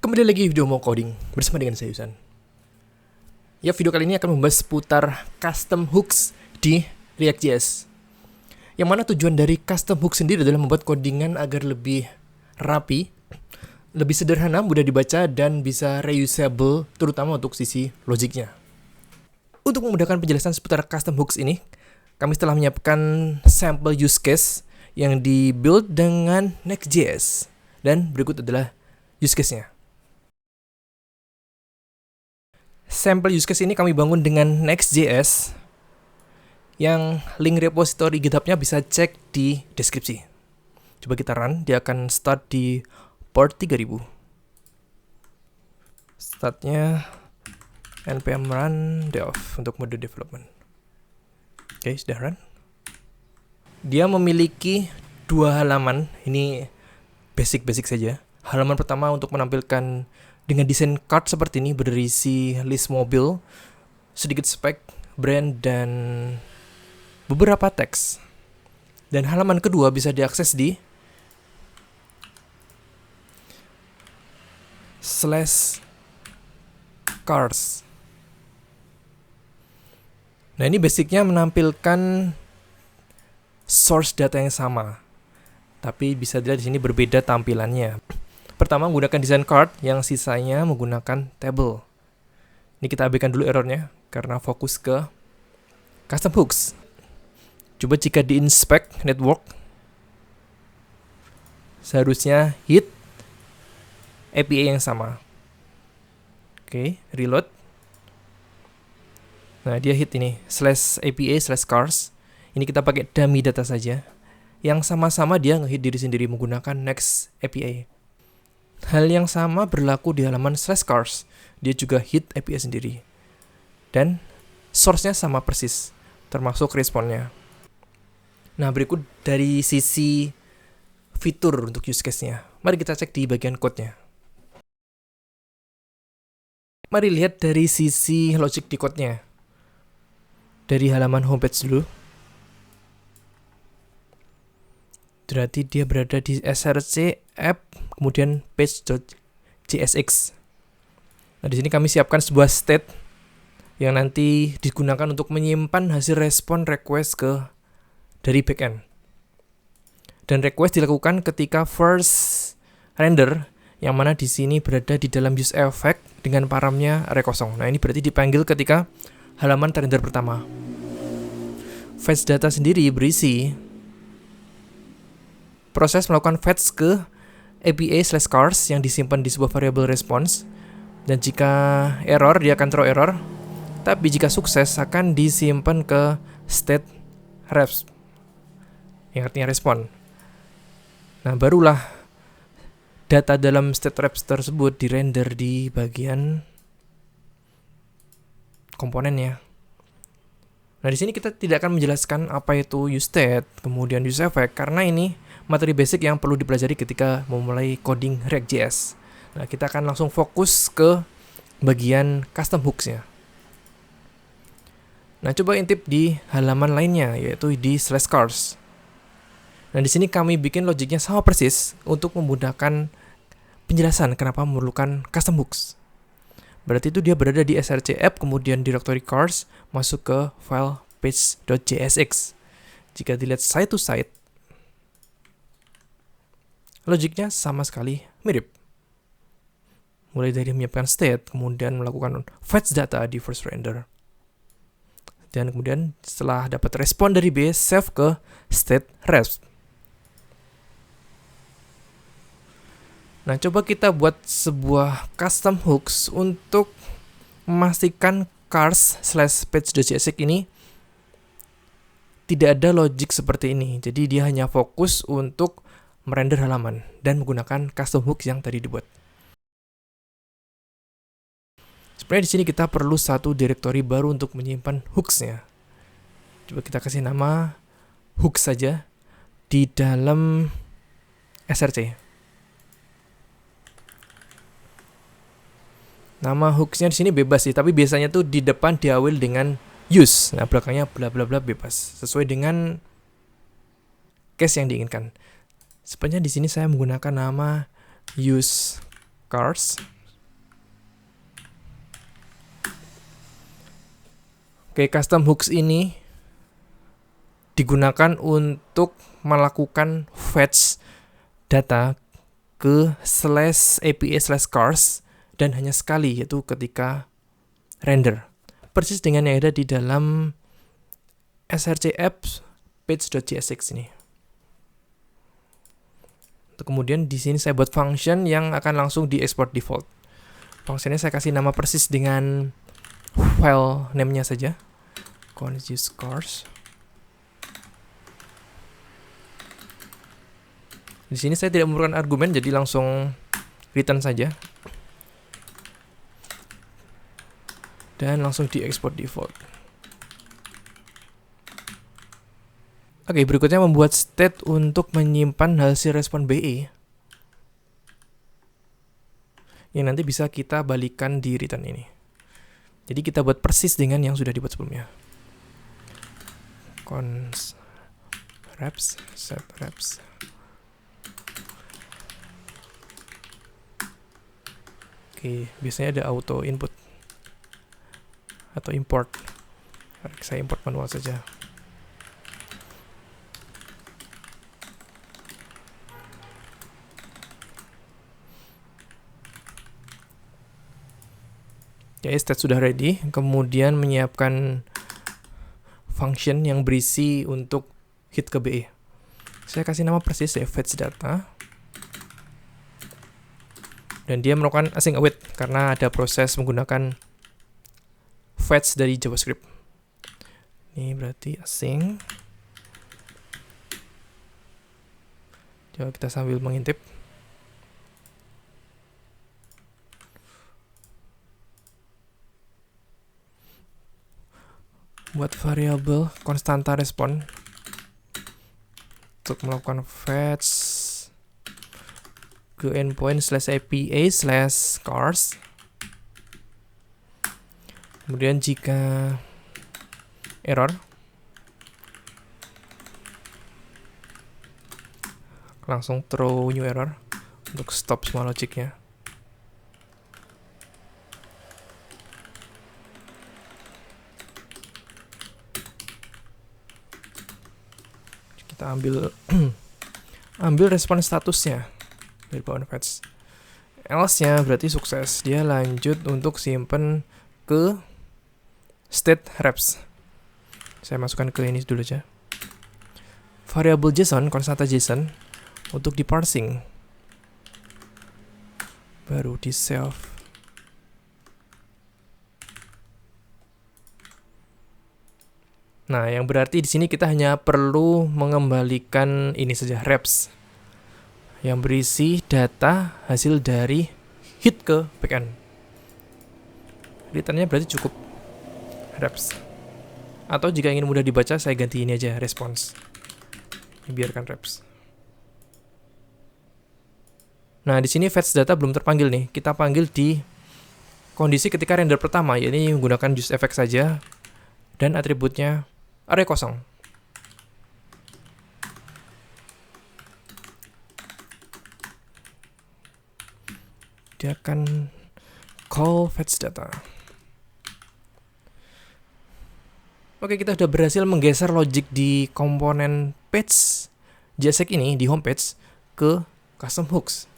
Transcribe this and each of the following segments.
Kembali lagi video mau coding bersama dengan saya Yusan. Ya, video kali ini akan membahas seputar custom hooks di React.js. Yang mana tujuan dari custom hooks sendiri adalah membuat codingan agar lebih rapi, lebih sederhana, mudah dibaca, dan bisa reusable, terutama untuk sisi logiknya. Untuk memudahkan penjelasan seputar custom hooks ini, kami telah menyiapkan sampel use case yang di-build dengan Next.js. Dan berikut adalah use case-nya. Sampel use case ini kami bangun dengan Next.js yang link repository GitHub-nya bisa cek di deskripsi. Coba kita run, dia akan start di port 3000. Startnya npm run dev untuk mode development. Oke, sudah run. Dia memiliki dua halaman, ini basic-basic saja. Halaman pertama untuk menampilkan dengan desain card seperti ini, berisi list mobil, sedikit spek, brand, dan beberapa teks. Dan halaman kedua bisa diakses di /cars. Nah, ini basicnya menampilkan source data yang sama, tapi bisa dilihat di sini berbeda tampilannya. Pertama menggunakan design card, yang sisanya menggunakan table. Ini kita abaikan dulu errornya karena fokus ke custom hooks. Coba jika di-inspect network, seharusnya hit API yang sama. Oke, reload. Nah, dia hit ini /API/cars. Ini kita pakai dummy data saja. Yang sama-sama dia ngehit diri sendiri menggunakan next API. Hal yang sama berlaku di halaman /cars. Dia juga hit API sendiri. Dan source-nya sama persis, termasuk responnya. Nah, berikut dari sisi fitur untuk use case-nya. Mari kita cek di bagian code-nya. Mari lihat dari sisi logic di code-nya. Dari halaman homepage dulu. Berarti dia berada di src app, kemudian page.jsx. Nah, di sini kami siapkan sebuah state yang nanti digunakan untuk menyimpan hasil respon request dari backend. Dan request dilakukan ketika first render, yang mana di sini berada di dalam use effect dengan paramnya array kosong. Nah, ini berarti dipanggil ketika halaman terrender pertama. Fetch data sendiri berisi proses melakukan fetch ke API/cars yang disimpan di sebuah variable response. Dan jika error, dia akan throw error. Tapi jika sukses, akan disimpan ke state resp, yang artinya respon. Nah, barulah data dalam state resp tersebut dirender di bagian komponennya. Nah, di sini kita tidak akan menjelaskan apa itu use state, kemudian use effect, karena ini materi basic yang perlu dipelajari ketika memulai coding React.js. Nah, kita akan langsung fokus ke bagian custom hooks-nya. Nah, coba intip di halaman lainnya, yaitu di /cars. Nah, di sini kami bikin logiknya sama persis untuk memudahkan penjelasan kenapa memerlukan custom hooks. Berarti itu dia berada di src app, kemudian directory cars, masuk ke file page.jsx. Jika dilihat side to side, logiknya sama sekali mirip. Mulai dari menyiapkan state, kemudian melakukan fetch data di first render. Dan kemudian setelah dapat respon dari base, save ke state resp. Nah, coba kita buat sebuah custom hooks untuk memastikan cars/page.jsx ini tidak ada logic seperti ini. Jadi dia hanya fokus untuk merender halaman dan menggunakan custom hooks yang tadi dibuat. Sebenarnya di sini kita perlu satu directory baru untuk menyimpan hooks-nya. Coba kita kasih nama hooks saja di dalam src. Nama hooks-nya di sini bebas sih, tapi biasanya tuh di depan diawil dengan use. Nah, belakangnya bla bla bla bebas, sesuai dengan case yang diinginkan. Sebenarnya di sini saya menggunakan nama use cars Oke, custom hooks ini digunakan untuk melakukan fetch data ke /APA/cars dan hanya sekali, yaitu ketika render. Persis dengan yang ada di dalam src app page.jsx ini. Kemudian di sini saya buat function yang akan langsung diekspor default. Functionnya saya kasih nama persis dengan file name-nya saja. Const use cars. Di sini saya tidak memerlukan argumen, jadi langsung return saja. Dan langsung diekspor default. Oke, berikutnya membuat state untuk menyimpan hasil respon BE. Yang nanti bisa kita balikan di return ini. Jadi kita buat persis dengan yang sudah dibuat sebelumnya. Const reps, set reps. Oke, biasanya ada auto input atau import. Saya import manual saja. Ya, state sudah ready. Kemudian menyiapkan function yang berisi untuk hit ke BE. Saya kasih nama persis ya, fetch data. Dan dia melakukan async await karena ada proses menggunakan fetch dari JavaScript. Ini berarti async. Coba kita sambil mengintip. Buat variabel konstanta respon untuk melakukan fetch ke endpoint /APA/cars. Kemudian jika error, langsung throw new error untuk stop semua logiknya. Kita ambil respon statusnya dari bawah fetch. Else-nya berarti sukses. Dia lanjut untuk simpen ke state reps. Saya masukkan ke ini dulu aja. Variable JSON, konstanta JSON untuk di parsing. Baru di save. Nah, yang berarti di sini kita hanya perlu mengembalikan ini saja, reps, yang berisi data hasil dari hit ke backend. Returnnya berarti cukup reps. Atau jika ingin mudah dibaca, saya ganti ini aja, response. Biarkan reps. Nah, di sini fetch data belum terpanggil nih. Kita panggil di kondisi ketika render pertama, yaitu menggunakan useEffect saja, dan atributnya array kosong. Dia akan call fetch data. Oke, kita sudah berhasil menggeser logic di komponen page JSX ini di homepage ke custom hooks.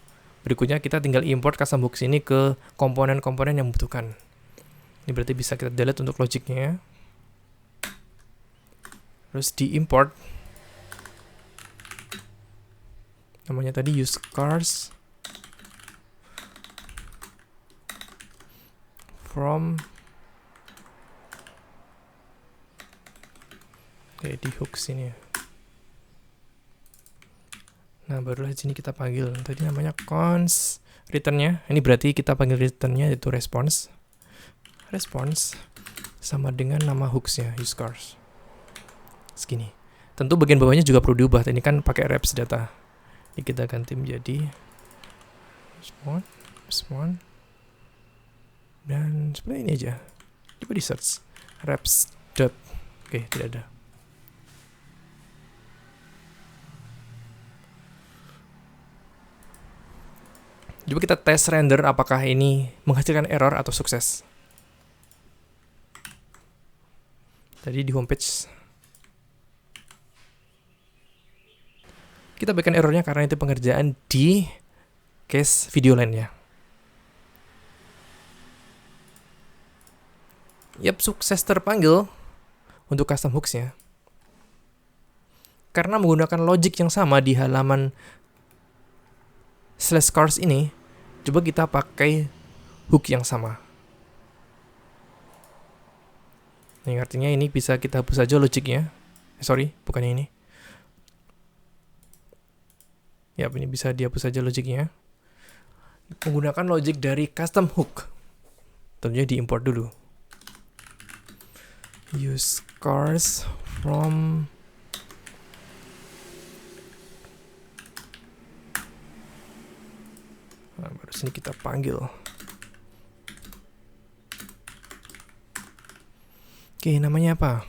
Berikutnya kita tinggal import custom hooks ini ke komponen-komponen yang membutuhkan. Ini berarti bisa kita delete untuk logiknya. Terus di-import. Namanya tadi use cars from di hooks ini. Nah, barulah di sini kita panggil. Tadi namanya const return-nya. Ini berarti kita panggil return-nya yaitu response. Response sama dengan nama hooks-nya, use cars. Segini. Tentu bagian bawahnya juga perlu diubah. Ini kan pakai reps data. Ini kita ganti menjadi response. Dan seperti ini aja. Coba di search. Reps. Oke, tidak ada. Coba kita tes render apakah ini menghasilkan error atau sukses. tadi di homepage. Kita berikan errornya karena itu pengerjaan di case video lainnya. Yap, sukses terpanggil untuk custom hooks-nya. Karena menggunakan logic yang sama di halaman /cars ini, coba kita pakai hook yang sama. Yang artinya ini bisa kita hapus saja logiknya. Sorry, bukannya ini. Yap, ini bisa dihapus saja logiknya. Menggunakan logic dari custom hook. Tentunya diimport dulu. Use cars from baru sini kita panggil. Oke, namanya apa?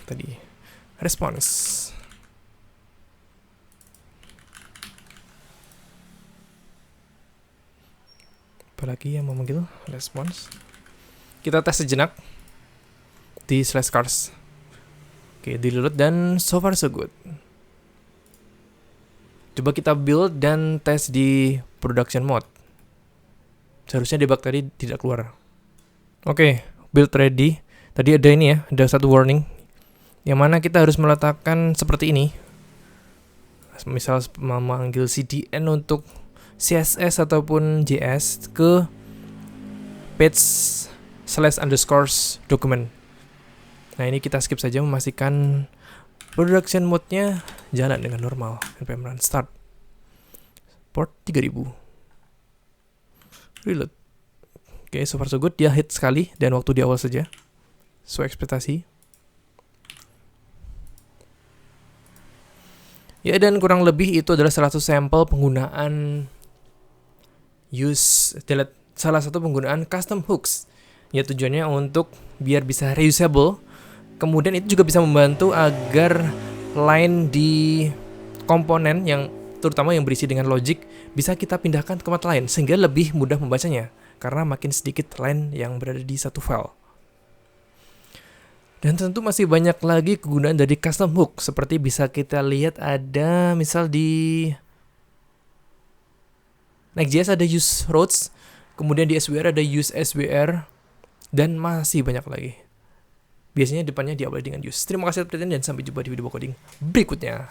Tadi response. Apalagi yang memanggil response. Kita tes sejenak di /cars. Oke, di-load dan so far so good. Coba kita build dan tes di production mode. Seharusnya debug tadi tidak keluar. Oke, build ready. Tadi ada ini ya, ada satu warning. Yang mana kita harus meletakkan seperti ini. Misal memanggil CDN untuk CSS ataupun JS ke page /_underscores document. Nah, ini kita skip saja, memastikan production mode-nya jalan dengan normal. npm run start. Port 3000. Reload. Oke, so far so good. Dia hit sekali dan waktu di awal saja. So ekspektasi. Ya, dan kurang lebih itu adalah 100 sampel penggunaan salah satu penggunaan custom hooks. Ya, tujuannya untuk biar bisa reusable. Kemudian itu juga bisa membantu agar line di komponen yang terutama yang berisi dengan logic bisa kita pindahkan ke tempat lain sehingga lebih mudah membacanya karena makin sedikit line yang berada di satu file. Dan tentu masih banyak lagi kegunaan dari custom hook, seperti bisa kita lihat ada misal di Next.js ada use roads, kemudian di SWR ada use SWR, dan masih banyak lagi. Biasanya depannya diawali dengan use. Terima kasih atas perhatian dan sampai jumpa di video coding berikutnya.